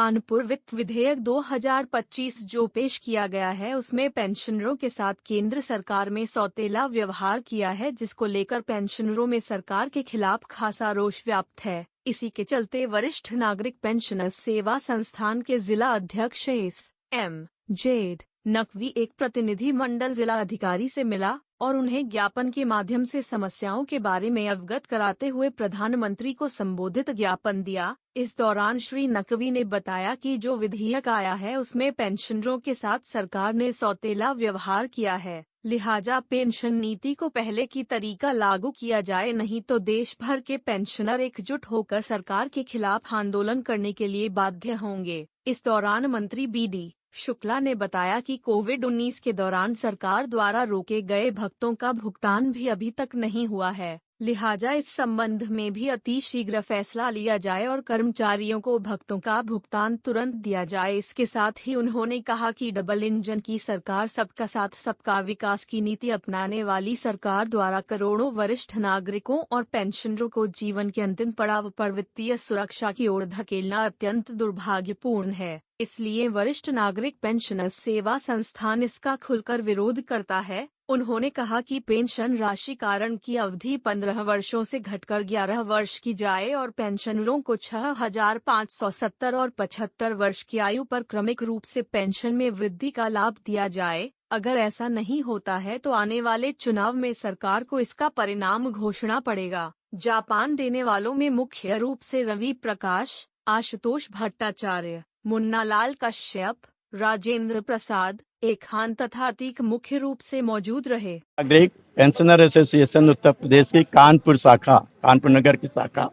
कानपुर वित्त विधेयक 2025 जो पेश किया गया है उसमें पेंशनरों के साथ केंद्र सरकार में सौतेला व्यवहार किया है, जिसको लेकर पेंशनरों में सरकार के खिलाफ खासा रोष व्याप्त है। इसी के चलते वरिष्ठ नागरिक पेंशनर्स सेवा संस्थान के जिला अध्यक्ष एस.एम. जेड नकवी एक प्रतिनिधि मंडल जिला अधिकारी से मिला और उन्हें ज्ञापन के माध्यम से समस्याओं के बारे में अवगत कराते हुए प्रधानमंत्री को संबोधित ज्ञापन दिया। इस दौरान श्री नकवी ने बताया कि जो विधेयक आया है उसमें पेंशनरों के साथ सरकार ने सौतेला व्यवहार किया है, लिहाजा पेंशन नीति को पहले की तरीका लागू किया जाए, नहीं तो देश भर के पेंशनर एकजुट होकर सरकार के खिलाफ आंदोलन करने के लिए बाध्य होंगे। इस दौरान मंत्री बी.डी. शुक्ला ने बताया कि कोविड-19 के दौरान सरकार द्वारा रोके गए भत्तों का भुगतान भी अभी तक नहीं हुआ है, लिहाजा इस संबंध में भी अति शीघ्र फैसला लिया जाए और कर्मचारियों को भत्तों का भुगतान तुरंत दिया जाए। इसके साथ ही उन्होंने कहा कि डबल इंजन की सरकार सबका साथ सबका विकास की नीति अपनाने वाली सरकार द्वारा करोड़ों वरिष्ठ नागरिकों और पेंशनरों को जीवन के अंतिम पड़ाव पर वित्तीय सुरक्षा की ओर धकेलना अत्यंत दुर्भाग्यपूर्ण है। इसलिए वरिष्ठ नागरिक पेंशनर्स सेवा संस्थान इसका खुलकर विरोध करता है। उन्होंने कहा कि पेंशन राशि कारण की अवधि 15 वर्षों से घटकर 11 वर्ष की जाए और पेंशनरों को 6,570 और 75 वर्ष की आयु पर क्रमिक रूप से पेंशन में वृद्धि का लाभ दिया जाए। अगर ऐसा नहीं होता है तो आने वाले चुनाव में सरकार को इसका परिणाम घोषणा पड़ेगा। जापान देने वालों में मुख्य रूप से रवि प्रकाश, आशुतोष भट्टाचार्य, मुन्नालाल कश्यप, राजेंद्र प्रसाद, एखान तथा अतीक मुख्य रूप से मौजूद रहे। नागरिक पेंशनर एसोसिएशन उत्तर प्रदेश की कानपुर शाखा, कानपुर नगर की शाखा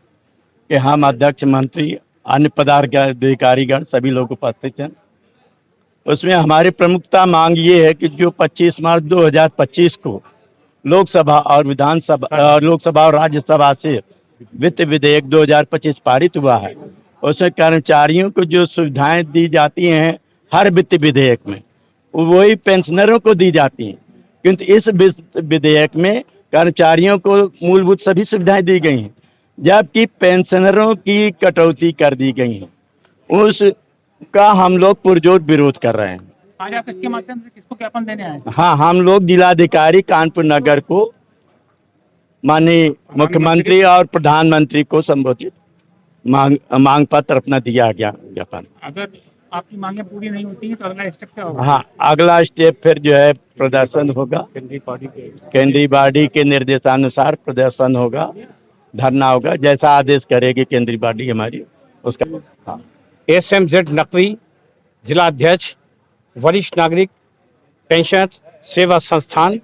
के हम अध्यक्ष, मंत्री, अन्य पदाधिकारीगण सभी लोग उपस्थित हैं। उसमें हमारी प्रमुखता मांग ये है कि जो 25 मार्च 2025 को लोकसभा और लोकसभा और राज्यसभा से वित्त विधेयक 2025 पारित हुआ है, उसमें कर्मचारियों को जो सुविधाएं दी जाती हैं हर वित्त विधेयक में वही पेंशनरों को दी जाती हैं, किंतु इस विधेयक में कर्मचारियों को मूलभूत सभी सुविधाएं दी गई हैं, जबकि पेंशनरों की कटौती कर दी गई है। उसका हम लोग पुरजोर विरोध कर रहे हैं। आज आप इसके माध्यम से किसको ज्ञापन देने आए? हाँ, हम लोग जिलाधिकारी कानपुर नगर को माननीय मुख्यमंत्री और प्रधानमंत्री को संबोधित मांग पत्र अपना दिया गया ज्ञापन। अगर आपकी मांगें पूरी नहीं होती हैं तो अगला स्टेप क्या होगा? हाँ, अगला स्टेप फिर जो है प्रदर्शन होगा, केंद्रीय बॉडी के निर्देशानुसार प्रदर्शन होगा, धरना होगा, जैसा आदेश करेगी केंद्रीय बॉडी हमारी उसका। हाँ। एस.एम. जेड नकवी, जिला अध्यक्ष, वरिष्ठ नागरिक पेंशन सेवा संस्थान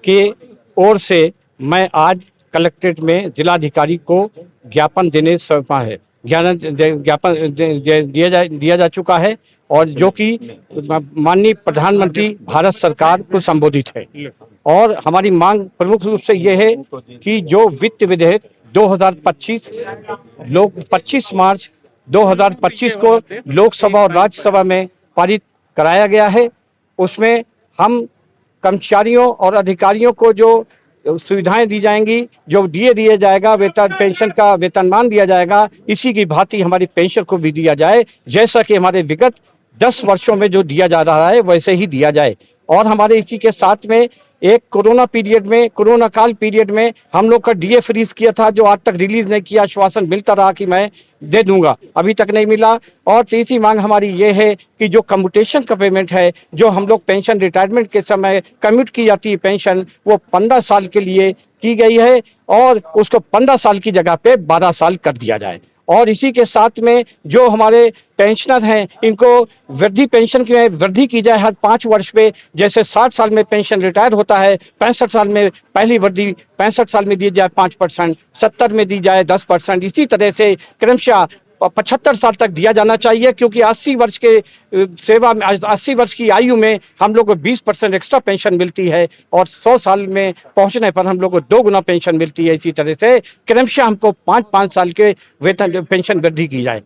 के ओर से मैं आज कलेक्ट्रेट में जिलाधिकारी को ज्ञापन देने सौंपा है। ज्ञापन दिया जा चुका है और जो कि माननीय प्रधानमंत्री भारत सरकार को संबोधित है। और हमारी मांग प्रमुख रूप से यह है कि जो वित्त विधेयक 25 मार्च 2025 को लोकसभा और राज्यसभा में पारित कराया गया है, उसमें हम कर्मचारियों और अधिकारियों को जो सुविधाएं दी जाएंगी, जो दिया जाएगा, वेतन पेंशन का वेतनमान दिया जाएगा, इसी की भांति हमारी पेंशन को भी दिया जाए, जैसा कि हमारे विगत 10 वर्षों में जो दिया जा रहा है वैसे ही दिया जाए। और हमारे इसी के साथ में एक कोरोना काल पीरियड में हम लोग का डीए फ्रीज किया था, जो आज तक रिलीज नहीं किया। आश्वासन मिलता रहा कि मैं दे दूंगा, अभी तक नहीं मिला। और तीसरी मांग हमारी ये है कि जो कम्यूटेशन का पेमेंट है, जो हम लोग पेंशन रिटायरमेंट के समय कम्यूट की जाती है पेंशन, वो 15 साल के लिए की गई है और उसको 15 साल की जगह पे 12 साल कर दिया जाए। और इसी के साथ में जो हमारे पेंशनर हैं, इनको वृद्धि पेंशन की वृद्धि की जाए हर 5 वर्ष पे। जैसे 60 साल में पेंशन रिटायर होता है, 65 साल में पहली वृद्धि 65 साल में दी जाए 5%, 70 में दी जाए 10%, इसी तरह से क्रमशः 75 साल तक दिया जाना चाहिए, क्योंकि 80 वर्ष के सेवा में 80 वर्ष की आयु में हम लोग को 20% एक्स्ट्रा पेंशन मिलती है और 100 साल में पहुंचने पर हम लोग को 2 गुना पेंशन मिलती है। इसी तरह से क्रमशः हमको 5-5 साल के वेतन पेंशन वृद्धि की जाए।